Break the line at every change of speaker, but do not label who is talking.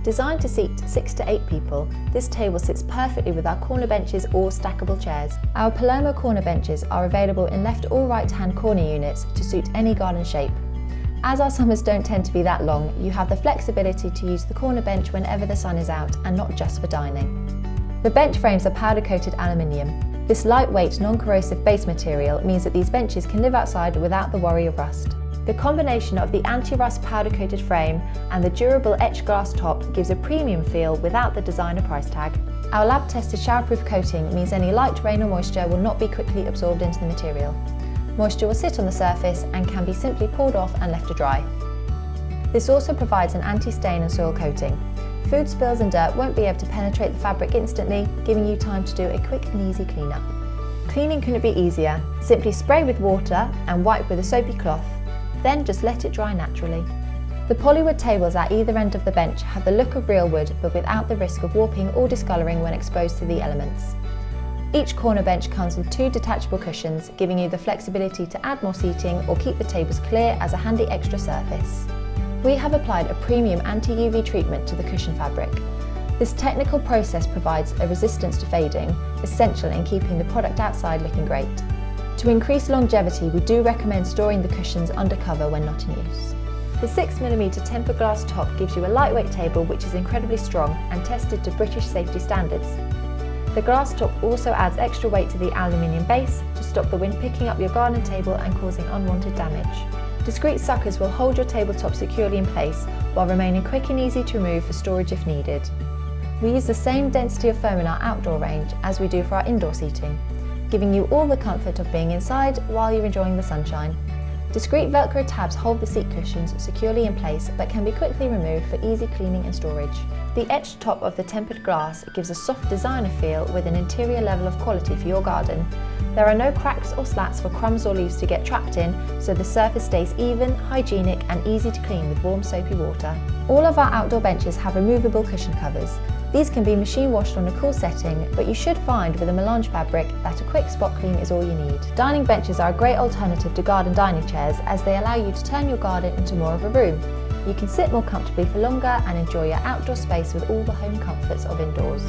Designed to seat 6 to 8 people, this table sits perfectly with our corner benches or stackable chairs. Our Palermo corner benches are available in left or right hand corner units to suit any garden shape. As our summers don't tend to be that long, you have the flexibility to use the corner bench whenever the sun is out and not just for dining. The bench frames are powder-coated aluminium. This lightweight, non-corrosive base material means that these benches can live outside without the worry of rust. The combination of the anti-rust powder-coated frame and the durable etched glass top gives a premium feel without the designer price tag. Our lab-tested showerproof coating means any light rain or moisture will not be quickly absorbed into the material. Moisture will sit on the surface and can be simply pulled off and left to dry. This also provides an anti-stain and soil coating. Food spills and dirt won't be able to penetrate the fabric instantly, giving you time to do a quick and easy clean-up. Cleaning couldn't be easier. Simply spray with water and wipe with a soapy cloth. Then just let it dry naturally. The Polywood tables at either end of the bench have the look of real wood but without the risk of warping or discolouring when exposed to the elements. Each corner bench comes with 2 detachable cushions, giving you the flexibility to add more seating or keep the tables clear as a handy extra surface. We have applied a premium anti-UV treatment to the cushion fabric. This technical process provides a resistance to fading, essential in keeping the product outside looking great. To increase longevity, we do recommend storing the cushions under cover when not in use. The 6mm tempered glass top gives you a lightweight table which is incredibly strong and tested to British safety standards. The glass top also adds extra weight to the aluminium base to stop the wind picking up your garden table and causing unwanted damage. Discrete suckers will hold your tabletop securely in place while remaining quick and easy to remove for storage if needed. We use the same density of foam in our outdoor range as we do for our indoor seating, giving you all the comfort of being inside while you're enjoying the sunshine. Discrete velcro tabs hold the seat cushions securely in place but can be quickly removed for easy cleaning and storage. The etched top of the tempered glass gives a soft designer feel with an interior level of quality for your garden. There are no cracks or slats for crumbs or leaves to get trapped in, so the surface stays even, hygienic and easy to clean with warm soapy water. All of our outdoor benches have removable cushion covers. These can be machine washed on a cool setting, but you should find with a melange fabric that a quick spot clean is all you need. Dining benches are a great alternative to garden dining chairs as they allow you to turn your garden into more of a room. You can sit more comfortably for longer and enjoy your outdoor space with all the home comforts of indoors.